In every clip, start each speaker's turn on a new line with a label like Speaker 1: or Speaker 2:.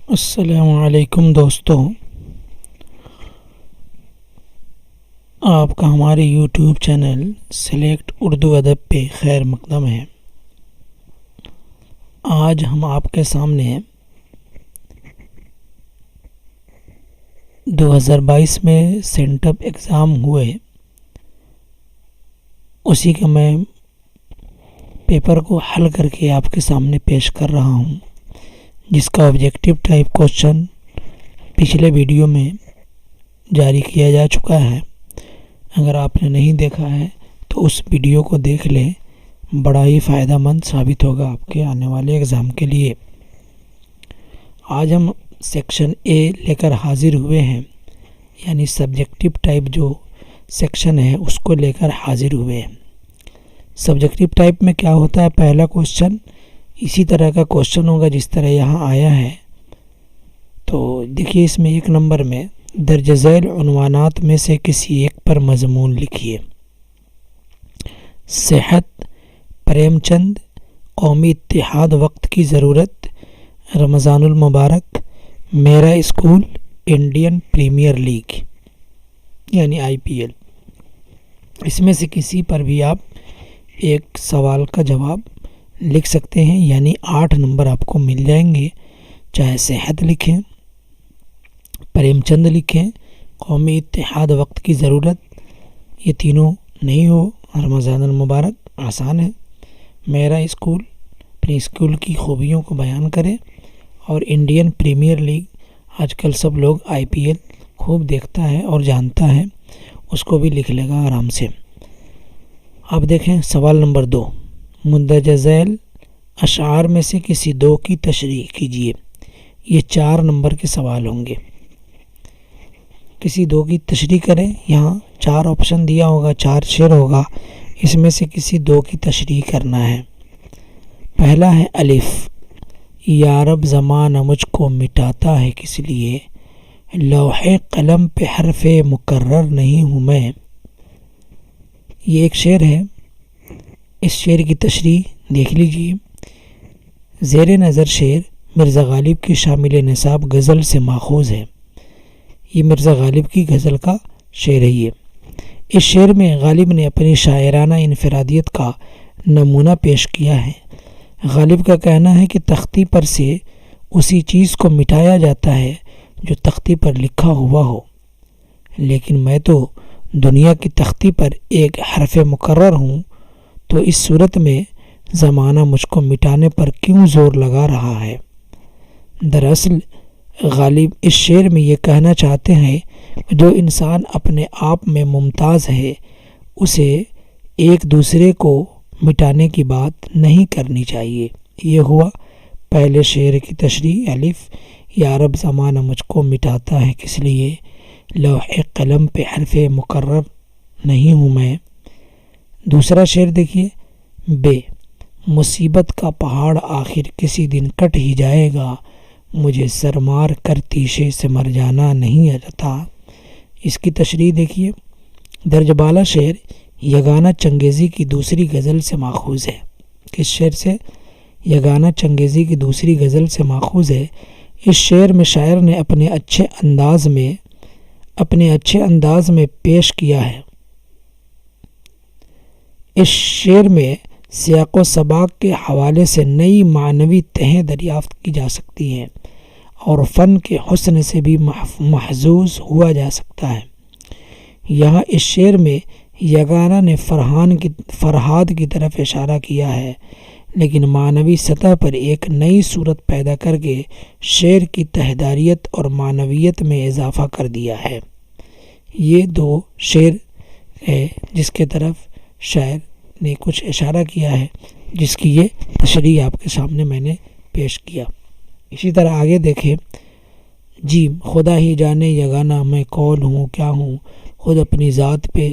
Speaker 1: السلام علیکم دوستو، آپ کا ہمارے یوٹیوب چینل سلیکٹ اردو ادب پہ خیر مقدم ہے۔ آج ہم آپ کے سامنے 2022 میں سینٹپ ایگزام ہوئے، اسی کا میں پیپر کو حل کر کے آپ کے سامنے پیش کر رہا ہوں، جس کا آبجیکٹیو ٹائپ کوشچن پچھلے ویڈیو میں جاری کیا جا چکا ہے۔ اگر آپ نے نہیں دیکھا ہے تو اس ویڈیو کو دیکھ لیں، بڑا ہی فائدہ مند ثابت ہوگا آپ کے آنے والے ایگزام کے لیے۔ آج ہم سیکشن اے لے کر حاضر ہوئے ہیں، یعنی سبجیکٹیو ٹائپ جو سیکشن ہے اس کو لے کر حاضر ہوئے ہیں۔ سبجیکٹیو ٹائپ میں کیا ہوتا ہے؟ پہلا کوشچن اسی طرح کا کوشچن ہوگا جس طرح یہاں آیا ہے۔ تو دیکھیے، اس میں 1 نمبر میں درج ذیل عنوانات میں سے کسی ایک پر مضمون لکھیے۔ صحت، پریم چند، قومی اتحاد وقت کی ضرورت، رمضان المبارک، میرا اسکول، انڈین پریمیئر لیگ یعنی IPL۔ اس میں سے کسی پر بھی آپ ایک سوال کا جواب لکھ سکتے ہیں، یعنی 8 نمبر آپ کو مل جائیں گے۔ چاہے صحت لکھیں، پریم چند لکھیں، قومی اتحاد وقت کی ضرورت، یہ تینوں نہیں ہو، رمضان المبارک آسان ہے، میرا اسکول، اپنے اسکول کی خوبیوں کو بیان کریں، اور انڈین پریمیئر لیگ، آج کل سب لوگ IPL خوب دیکھتا ہے اور جانتا ہے، اس کو بھی لکھ لے گا آرام سے۔ اب دیکھیں سوال نمبر 2، مندرجہ ذیل اشعار میں سے کسی 2 کی تشریح کیجیے۔ یہ 4 نمبر کے سوال ہوں گے۔ کسی 2 کی تشریح کریں، یہاں 4 آپشن دیا ہوگا، 4 شعر ہوگا، اس میں سے کسی 2 کی تشریح کرنا ہے۔ پہلا ہے الف، یا رب زمانہ مجھ کو مٹاتا ہے کس لیے، لوح قلم پہ حرف مکرر نہیں ہوں میں۔ یہ ایک شعر ہے، اس شعر کی تشریح دیکھ لیجئے۔ زیر نظر شعر مرزا غالب کی شامل نصاب غزل سے ماخوذ ہے۔ یہ مرزا غالب کی غزل کا شعر ہے۔ اس شعر میں غالب نے اپنی شاعرانہ انفرادیت کا نمونہ پیش کیا ہے۔ غالب کا کہنا ہے کہ تختی پر سے اسی چیز کو مٹایا جاتا ہے جو تختی پر لکھا ہوا ہو، لیکن میں تو دنیا کی تختی پر ایک حرف مکرر ہوں، تو اس صورت میں زمانہ مجھ کو مٹانے پر کیوں زور لگا رہا ہے؟ دراصل غالب اس شعر میں یہ کہنا چاہتے ہیں کہ جو انسان اپنے آپ میں ممتاز ہے، اسے ایک دوسرے کو مٹانے کی بات نہیں کرنی چاہیے۔ یہ ہوا پہلے شعر کی تشریح، الف، یا رب زمانہ مجھ کو مٹاتا ہے کس لیے، لوح قلم پہ حرف مکرر نہیں ہوں میں۔ دوسرا شعر دیکھیے، بے، مصیبت کا پہاڑ آخر کسی دن کٹ ہی جائے گا، مجھے سرمار کر تیشے سے مر جانا نہیں آتا۔ اس کی تشریح دیکھیے۔ درج بالا شعر یگانہ چنگیزی کی دوسری غزل سے ماخوذ ہے۔ کس شعر سے؟ یگانہ چنگیزی کی دوسری غزل سے ماخوذ ہے۔ اس شعر میں شاعر نے اپنے اچھے انداز میں پیش کیا ہے۔ اس شعر میں سیاق و سباق کے حوالے سے نئی معنوی تہیں دریافت کی جا سکتی ہیں، اور فن کے حسن سے بھی محظوظ ہوا جا سکتا ہے۔ یہاں اس شعر میں یگانہ نے فرہاد کی طرف اشارہ کیا ہے، لیکن معنوی سطح پر ایک نئی صورت پیدا کر کے شعر کی تہداریت اور معنویت میں اضافہ کر دیا ہے۔ یہ 2 شعر ہے جس کے طرف شاعر نے کچھ اشارہ کیا ہے، جس کی یہ تشریح آپ کے سامنے میں نے پیش کیا۔ اسی طرح آگے دیکھیں، جی خدا ہی جانے یگانہ میں کون ہوں کیا ہوں، خود اپنی ذات پہ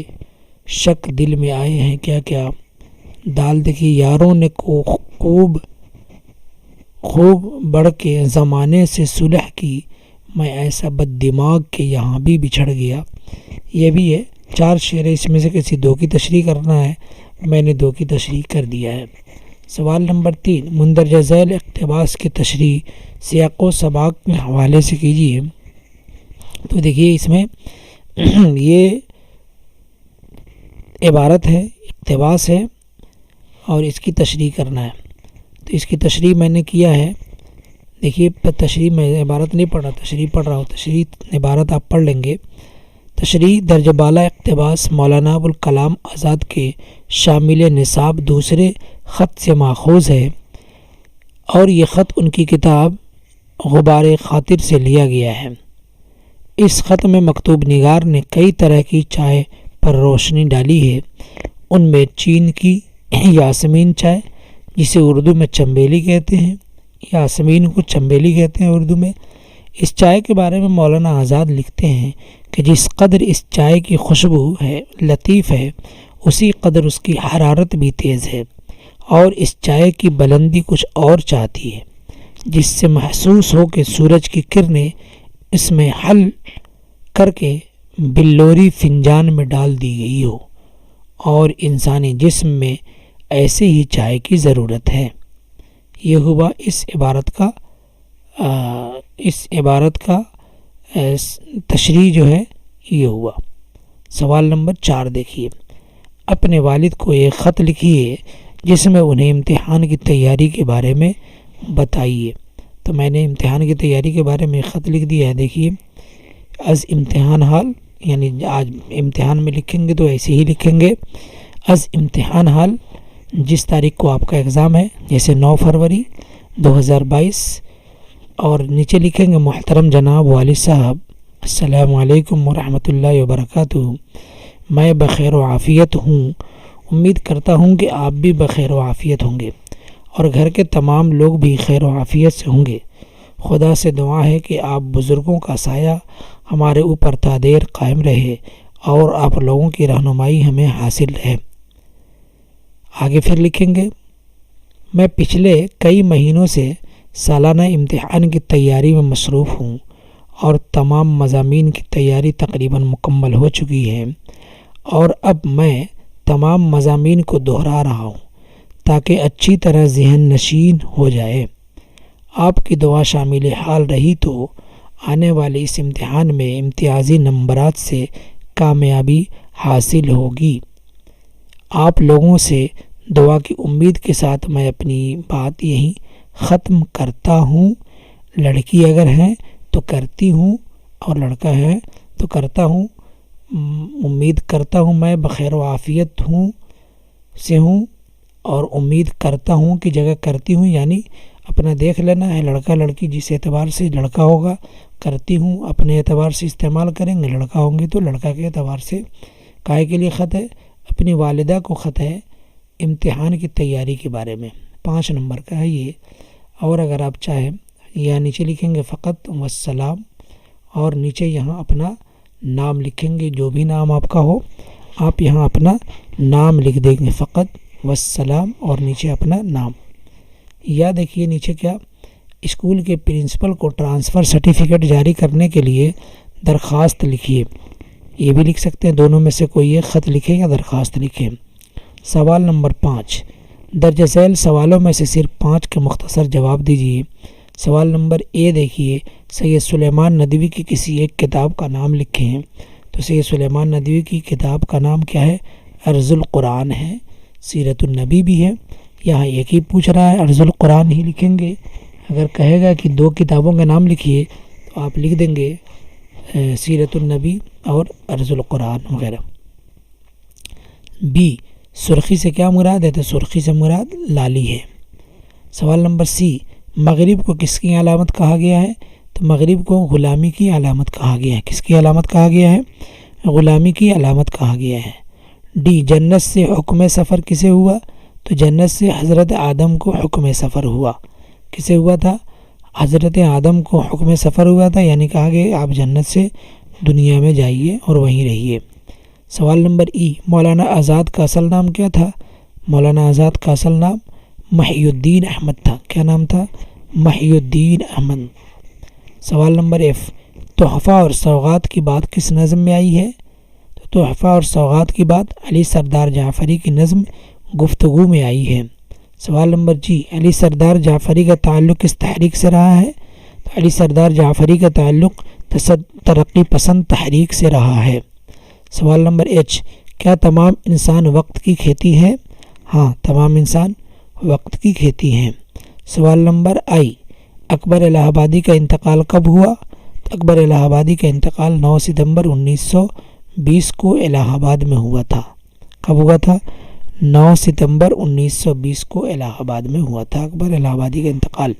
Speaker 1: شک دل میں آئے ہیں کیا کیا۔ دال دیکھیے، یاروں نے خوب بڑھ کے زمانے سے صلح کی، میں ایسا بد دماغ کے یہاں بھی بچھڑ گیا۔ یہ بھی ہے، 4 شعر، اس میں سے کسی 2 کی تشریح کرنا ہے، میں نے 2 کی تشریح کر دیا ہے۔ سوال نمبر 3، مندرجہ ذیل اقتباس کی تشریح سیاق و سباق کے حوالے سے کیجیے۔ تو دیکھیے اس میں یہ عبارت ہے، اقتباس ہے، اور اس کی تشریح کرنا ہے۔ تو اس کی تشریح میں نے کیا ہے، دیکھیے تشریح میں عبارت نہیں پڑھ رہا، تشریح پڑھ رہا ہوں، تشریح عبارت آپ پڑھ لیں گے۔ تشریح درجہ بالا اقتباس مولانا ابوالکلام آزاد کے شامل نصاب دوسرے خط سے ماخوذ ہے، اور یہ خط ان کی کتاب غبار خاطر سے لیا گیا ہے۔ اس خط میں مکتوب نگار نے کئی طرح کی چائے پر روشنی ڈالی ہے۔ ان میں چین کی یاسمین چائے، جسے اردو میں چنبیلی کہتے ہیں، یاسمین کو چنبیلی کہتے ہیں اردو میں۔ اس چائے کے بارے میں مولانا آزاد لکھتے ہیں کہ جس قدر اس چائے کی خوشبو ہے لطیف ہے، اسی قدر اس کی حرارت بھی تیز ہے، اور اس چائے کی بلندی کچھ اور چاہتی ہے، جس سے محسوس ہو کہ سورج کی کرنیں اس میں حل کر کے بلوری فنجان میں ڈال دی گئی ہو، اور انسانی جسم میں ایسے ہی چائے کی ضرورت ہے۔ یہ ہوا اس عبارت کا تشریح جو ہے یہ ہوا۔ سوال نمبر 4 دیکھیے، اپنے والد کو ایک خط لکھیے جس میں انہیں امتحان کی تیاری کے بارے میں بتائیے۔ تو میں نے امتحان کی تیاری کے بارے میں خط لکھ دیا ہے، دیکھیے از امتحان حال، یعنی آج امتحان میں لکھیں گے تو ایسے ہی لکھیں گے، از امتحان حال جس تاریخ کو آپ کا ایگزام ہے، جیسے 9 فروری 2022، اور نیچے لکھیں گے محترم جناب والد صاحب السلام علیکم ورحمۃ اللہ وبرکاتہ، میں بخیر و عافیت ہوں، امید کرتا ہوں کہ آپ بھی بخیر و عافیت ہوں گے، اور گھر کے تمام لوگ بھی خیر و عافیت سے ہوں گے۔ خدا سے دعا ہے کہ آپ بزرگوں کا سایہ ہمارے اوپر تا دیر قائم رہے، اور آپ لوگوں کی رہنمائی ہمیں حاصل رہے۔ آگے پھر لکھیں گے، میں پچھلے کئی مہینوں سے سالانہ امتحان کی تیاری میں مصروف ہوں، اور تمام مضامین کی تیاری تقریباً مکمل ہو چکی ہے، اور اب میں تمام مضامین کو دہرا رہا ہوں تاکہ اچھی طرح ذہن نشین ہو جائے۔ آپ کی دعا شامل حال رہی تو آنے والے اس امتحان میں امتیازی نمبرات سے کامیابی حاصل ہوگی۔ آپ لوگوں سے دعا کی امید کے ساتھ میں اپنی بات یہیں ختم کرتا ہوں۔ لڑکی اگر ہیں تو کرتی ہوں، اور لڑکا ہے تو کرتا ہوں۔ امید کرتا ہوں میں بخیر و عافیت ہوں، اور امید کرتا ہوں کی جگہ کرتی ہوں، یعنی اپنا دیکھ لینا ہے، لڑکا لڑکی جس اعتبار سے لڑکا ہوگا کرتی ہوں اپنے اعتبار سے استعمال کریں گے، لڑکا ہوں گے تو لڑکا کے اعتبار سے۔ کائے کے لیے خط ہے؟ اپنی والدہ کو خط ہے امتحان کی تیاری کے بارے میں، 5 نمبر کا ہے یہ۔ اور اگر آپ چاہیں یا نیچے لکھیں گے فقط والسلام، اور نیچے یہاں اپنا نام لکھیں گے، جو بھی نام آپ کا ہو آپ یہاں اپنا نام لکھ دیں گے، فقط والسلام، اور نیچے اپنا نام۔ یا دیکھیے نیچے کیا، اسکول کے پرنسپل کو ٹرانسفر سرٹیفکیٹ جاری کرنے کے لیے درخواست لکھیے۔ یہ بھی لکھ سکتے ہیں، دونوں میں سے کوئی ایک خط لکھیں یا درخواست لکھیں۔ سوال نمبر 5، درج ذیل سوالوں میں سے صرف 5 کے مختصر جواب دیجیے۔ سوال نمبر اے دیکھیے، سید سلیمان ندوی کی کسی ایک کتاب کا نام لکھیں۔ تو سید سلیمان ندوی کی کتاب کا نام کیا ہے؟ ارض القرآن ہے، سیرت النبی بھی ہے۔ یہاں ایک ہی پوچھ رہا ہے، ارض القرآن ہی لکھیں گے۔ اگر کہے گا کہ 2 کتابوں کے نام لکھیے تو آپ لکھ دیں گے سیرت النبی اور ارض القرآن وغیرہ۔ بی، سرخی سے کیا مراد ہے؟ تو سرخی سے مراد لالی ہے۔ سوال نمبر سی، مغرب کو کس کی علامت کہا گیا ہے؟ تو مغرب کو غلامی کی علامت کہا گیا ہے۔ کس کی علامت کہا گیا ہے؟ غلامی کی علامت کہا گیا ہے۔ ڈی، جنت سے حکم سفر کسے ہوا؟ تو جنت سے حضرت آدم کو حکم سفر ہوا۔ کسے ہوا تھا؟ حضرت آدم کو حکم سفر ہوا تھا، یعنی کہا گیا آپ جنت سے دنیا میں جائیے اور وہیں رہیے۔ سوال نمبر ای، مولانا آزاد کا اصل نام کیا تھا؟ مولانا آزاد کا اصل نام محی الدین احمد تھا۔ کیا نام تھا؟ محی الدین احمد۔ سوال نمبر ایف، تحفہ اور سوغات کی بات کس نظم میں آئی ہے؟ تو تحفہ اور سوغات کی بات علی سردار جعفری کی نظم گفتگو میں آئی ہے۔ سوال نمبر جی، علی سردار جعفری کا تعلق کس تحریک سے رہا ہے؟ تو علی سردار جعفری کا تعلق ترقی پسند تحریک سے رہا ہے۔ سوال نمبر ایچ، کیا تمام انسان وقت کی کھیتی ہے؟ ہاں، تمام انسان وقت کی کھیتی ہیں۔ سوال نمبر آئی، اکبر الہ آبادی کا انتقال کب ہوا؟ تو اکبر الہ آبادی کا انتقال 9 ستمبر 1920 کو الہ آباد میں ہوا تھا۔ کب ہوا تھا؟ 9 ستمبر 1920 کو الہ آباد میں ہوا تھا اکبر الہ آبادی کا انتقال۔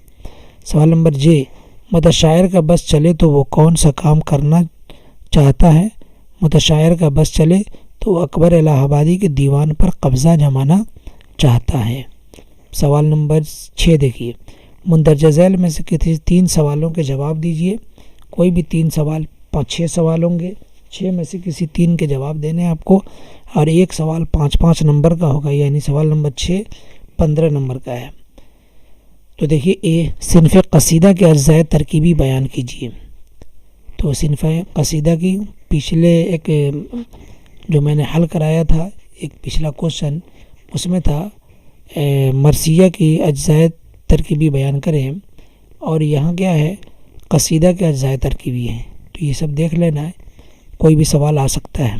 Speaker 1: سوال نمبر جے، متشاعر کا بس چلے تو وہ کون سا کام کرنا چاہتا ہے؟ متشاعر کا بس چلے تو وہ اکبر الہ آبادی کے دیوان پر قبضہ جمانا چاہتا ہے۔ سوال نمبر 6 دیکھیے، مندرجہ ذیل میں سے کسی 3 سوالوں کے جواب دیجیے۔ کوئی بھی 3 سوال، 6 سوال ہوں گے، 6 میں سے کسی 3 کے جواب دینے ہیں آپ کو، اور ایک سوال 5 نمبر کا ہوگا، یعنی سوال نمبر 6 15 نمبر کا ہے۔ تو دیکھیے، اے، صنف قصیدہ کے اجزائے ترکیبی بیان کیجیے۔ تو صنف قصیدہ کی پچھلے ایک جو میں نے حل کرایا تھا، ایک پچھلا کوشچن، اس میں تھا مرثیہ کی اجزائے ترکیبی بیان کریں، اور یہاں کیا ہے، قصیدہ کے اجزائے ترکیبی ہیں۔ تو یہ سب دیکھ لینا ہے، کوئی بھی سوال آ سکتا ہے۔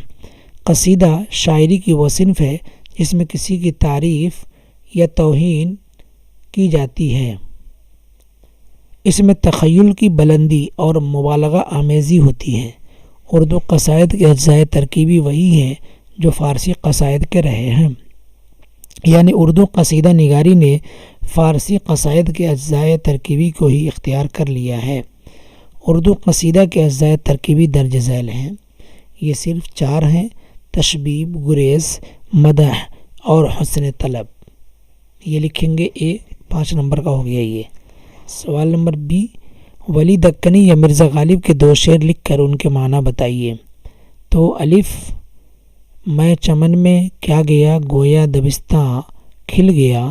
Speaker 1: قصیدہ شاعری کی وہ صنف ہے جس میں کسی کی تعریف یا توہین کی جاتی ہے۔ اس میں تخیل کی بلندی اور مبالغہ آمیزی ہوتی ہے۔ اردو قصائد کے اجزائے ترکیبی وہی ہیں جو فارسی قصائد کے رہے ہیں، یعنی اردو قصیدہ نگاری نے فارسی قصائد کے اجزائے ترکیبی کو ہی اختیار کر لیا ہے۔ اردو قصیدہ کے اجزائے ترکیبی درج ذیل ہیں، یہ صرف 4 ہیں: تشبیب، گریز، مدح اور حسن طلب۔ یہ لکھیں گے اے، 5 نمبر کا ہو گیا یہ۔ سوال نمبر بی، ولی دکنی یا مرزا غالب کے 2 شعر لکھ کر ان کے معنی بتائیے۔ تو الف، میں چمن میں کیا گیا گویا دبستاں کھل گیا،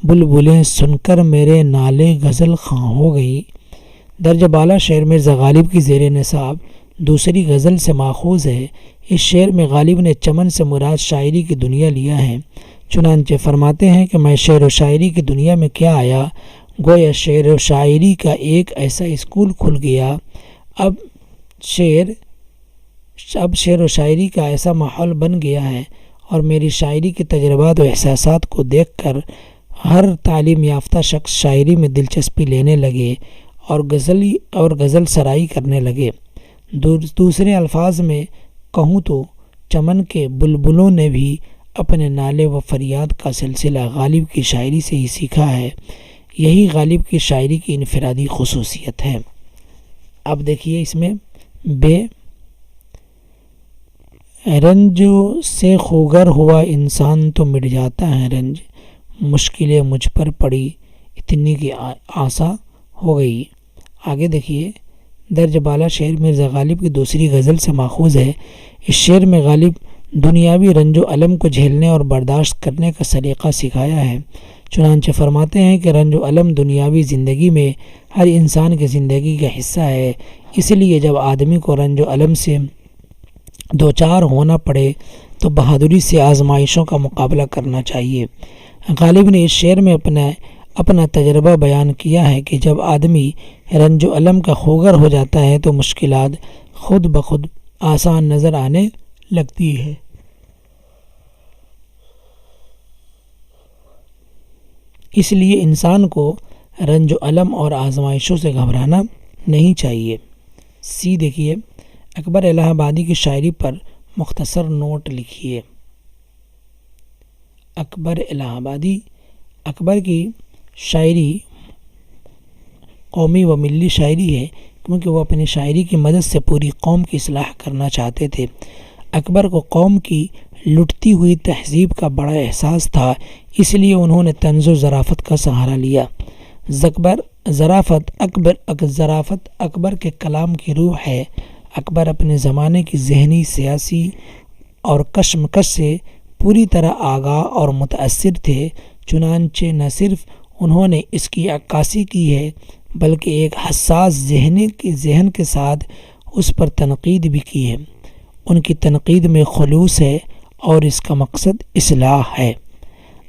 Speaker 1: بلبلیں سن کر میرے نالے غزل خواں ہو گئی۔ درجہ بالا شعر مرزا غالب کی زیر نصاب دوسری غزل سے ماخوذ ہے۔ اس شعر میں غالب نے چمن سے مراد شاعری کی دنیا لیا ہے، چنانچہ فرماتے ہیں کہ میں شعر و شاعری کی دنیا میں کیا آیا، گویا شعر و شاعری کا ایک ایسا اسکول کھل گیا۔ اب شعر و شاعری کا ایسا ماحول بن گیا ہے، اور میری شاعری کے تجربات و احساسات کو دیکھ کر ہر تعلیم یافتہ شخص شاعری میں دلچسپی لینے لگے اور غزل سرائی کرنے لگے۔ دوسرے الفاظ میں کہوں تو چمن کے بلبلوں نے بھی اپنے نالے و فریاد کا سلسلہ غالب کی شاعری سے ہی سیکھا ہے۔ یہی غالب کی شاعری کی انفرادی خصوصیت ہے۔ اب دیکھیے اس میں بے، رنج سے خوگر ہوا انسان تو مٹ جاتا ہے رنج، مشکلیں مجھ پر پڑی اتنی کی آسا ہو گئی۔ آگے دیکھیے، درج بالا شعر مرزا غالب کی دوسری غزل سے ماخوذ ہے۔ اس شعر میں غالب دنیاوی رنج و الم کو جھیلنے اور برداشت کرنے کا سلیقہ سکھایا ہے، چنانچہ فرماتے ہیں کہ رنج و الم دنیاوی زندگی میں ہر انسان کی زندگی کا حصہ ہے، اس لیے جب آدمی کو رنج و الم سے دوچار ہونا پڑے تو بہادری سے آزمائشوں کا مقابلہ کرنا چاہیے۔ غالب نے اس شعر میں اپنا تجربہ بیان کیا ہے کہ جب آدمی رنج و الم کا خوگر ہو جاتا ہے تو مشکلات خود بخود آسان نظر آنے لگتی ہے۔ اس لیے انسان کو رنج و الم اور آزمائشوں سے گھبرانا نہیں چاہیے۔ سی دیکھیے، اکبر الہ آبادی کی شاعری پر مختصر نوٹ لکھیے۔ اکبر الہ آبادی، اکبر کی شاعری قومی و ملی شاعری ہے، کیونکہ وہ اپنی شاعری کی مدد سے پوری قوم کی اصلاح کرنا چاہتے تھے۔ اکبر کو قوم کی لٹتی ہوئی تہذیب کا بڑا احساس تھا، اس لیے انہوں نے طنز و ظرافت کا سہارا لیا۔ ظرافت اکبر کے کلام کی روح ہے۔ اکبر اپنے زمانے کی ذہنی، سیاسی اور کشمکش سے پوری طرح آگاہ اور متاثر تھے، چنانچہ نہ صرف انہوں نے اس کی عکاسی کی ہے بلکہ ایک حساس ذہن کے ساتھ اس پر تنقید بھی کی ہے۔ ان کی تنقید میں خلوص ہے اور اس کا مقصد اصلاح ہے۔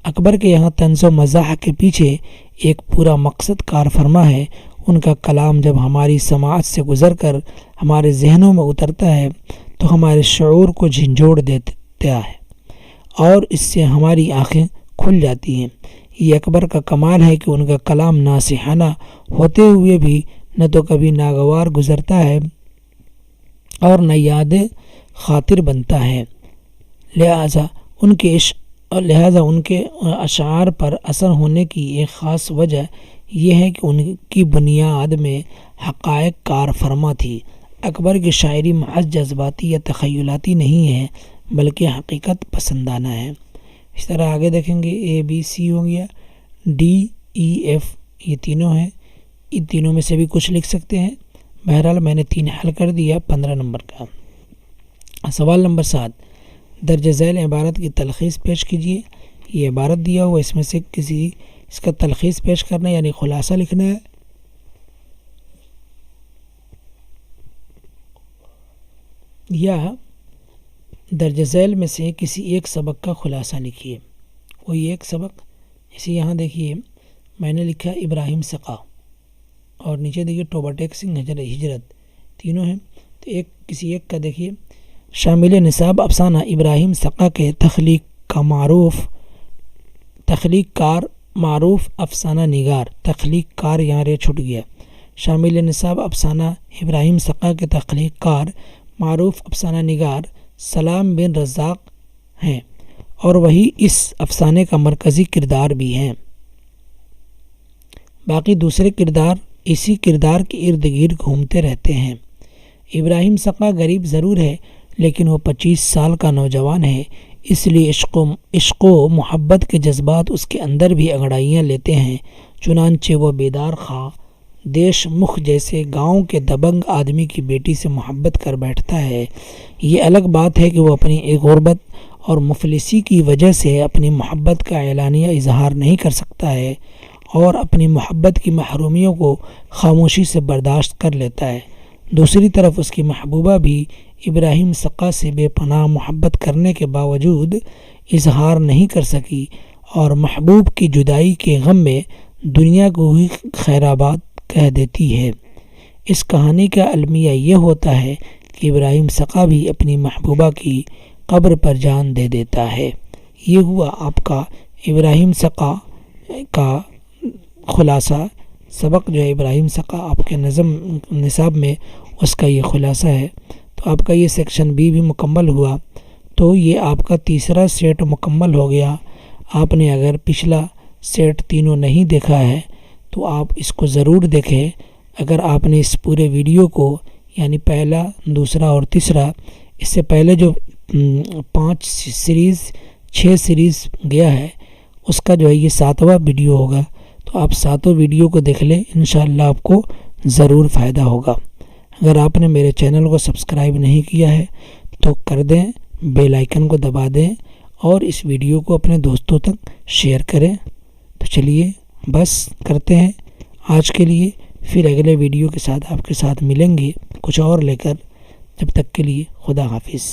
Speaker 1: اکبر کے یہاں طنز و مزاح کے پیچھے ایک پورا مقصد کار فرما ہے۔ ان کا کلام جب ہماری سماعت سے گزر کر ہمارے ذہنوں میں اترتا ہے تو ہمارے شعور کو جھنجھوڑ دیتا ہے اور اس سے ہماری آنکھیں کھل جاتی ہیں۔ یہ اکبر کا کمال ہے کہ ان کا کلام ناصحانہ ہوتے ہوئے بھی نہ تو کبھی ناگوار گزرتا ہے اور نہ یاد خاطر بنتا ہے۔ لہذا ان کے اشعار پر اثر ہونے کی ایک خاص وجہ یہ ہے کہ ان کی بنیاد میں حقائق کار فرما تھی۔ اکبر کی شاعری محض جذباتی یا تخیلاتی نہیں ہے بلکہ حقیقت پسندانہ ہے۔ اس طرح آگے دیکھیں گے اے بی سی ہو گیا، ڈی ای ایف یہ تینوں ہیں، ان تینوں میں سے بھی کچھ لکھ سکتے ہیں۔ بہرحال میں نے 3 حل کر دیا 15 نمبر کا۔ سوال نمبر 7، درج ذیل عبارت کی تلخیص پیش کیجیے۔ یہ عبارت دیا ہوا، اس میں سے اس کا تلخیص پیش کرنا ہے یعنی خلاصہ لکھنا ہے۔ یا درج ذیل میں سے کسی ایک سبق کا خلاصہ لکھیے، کوئی ایک سبق۔ جیسے یہاں دیکھیے میں نے لکھا ابراہیم سقا اور نیچے دیکھیے توبہ ٹیک سنگھ ہجرت، تینوں ہیں۔ تو کسی ایک کا دیکھیے، شامل نصاب افسانہ ابراہیم سقا کے تخلیق کار معروف افسانہ نگار، تخلیق کار یہاں رے چھٹ گیا۔ شامل نصاب افسانہ ابراہیم سقا کے تخلیق کار معروف افسانہ نگار سلام بن رزاق ہیں اور وہی اس افسانے کا مرکزی کردار بھی ہیں۔ باقی دوسرے کردار اسی کردار کے ارد گرد گھومتے رہتے ہیں۔ ابراہیم سقا غریب ضرور ہے لیکن وہ 25 سال کا نوجوان ہے، اس لیے عشق و محبت کے جذبات اس کے اندر بھی انگڑائیاں لیتے ہیں، چنانچہ وہ بیدار خواہ دیش مکھ جیسے گاؤں کے دبنگ آدمی کی بیٹی سے محبت کر بیٹھتا ہے۔ یہ الگ بات ہے کہ وہ اپنی غربت اور مفلسی کی وجہ سے اپنی محبت کا اعلانیہ اظہار نہیں کر سکتا ہے اور اپنی محبت کی محرومیوں کو خاموشی سے برداشت کر لیتا ہے۔ دوسری طرف اس کی محبوبہ بھی ابراہیم سقا سے بے پناہ محبت کرنے کے باوجود اظہار نہیں کر سکی اور محبوب کی جدائی کے غم میں دنیا کو ہی خیرآباد کہہ دیتی ہے۔ اس کہانی کا المیہ یہ ہوتا ہے کہ ابراہیم سقا بھی اپنی محبوبہ کی قبر پر جان دے دیتا ہے۔ یہ ہوا آپ کا ابراہیم سقا کا خلاصہ، سبق جو ہے ابراہیم سقا آپ کے نصاب میں اس کا یہ خلاصہ ہے۔ تو آپ کا یہ سیکشن بی بھی مکمل ہوا۔ تو یہ آپ کا تیسرا سیٹ مکمل ہو گیا۔ آپ نے اگر پچھلا سیٹ تینوں نہیں دیکھا ہے تو آپ اس کو ضرور دیکھیں۔ اگر آپ نے اس پورے ویڈیو کو یعنی پہلا، دوسرا اور تیسرا، اس سے پہلے جو 6 سیریز گیا ہے اس کا جو ہے یہ 7واں ویڈیو ہوگا، تو آپ 7 ویڈیو کو دیکھ لیں، انشاءاللہ آپ کو ضرور فائدہ ہوگا۔ اگر آپ نے میرے چینل کو سبسکرائب نہیں کیا ہے تو کر دیں، بیل آئیکن کو دبا دیں اور اس ویڈیو کو اپنے دوستوں تک شیئر کریں۔ تو چلیے بس کرتے ہیں آج کے لیے، پھر اگلے ویڈیو کے ساتھ آپ کے ساتھ ملیں گے کچھ اور لے کر۔ جب تک کے لیے خدا حافظ۔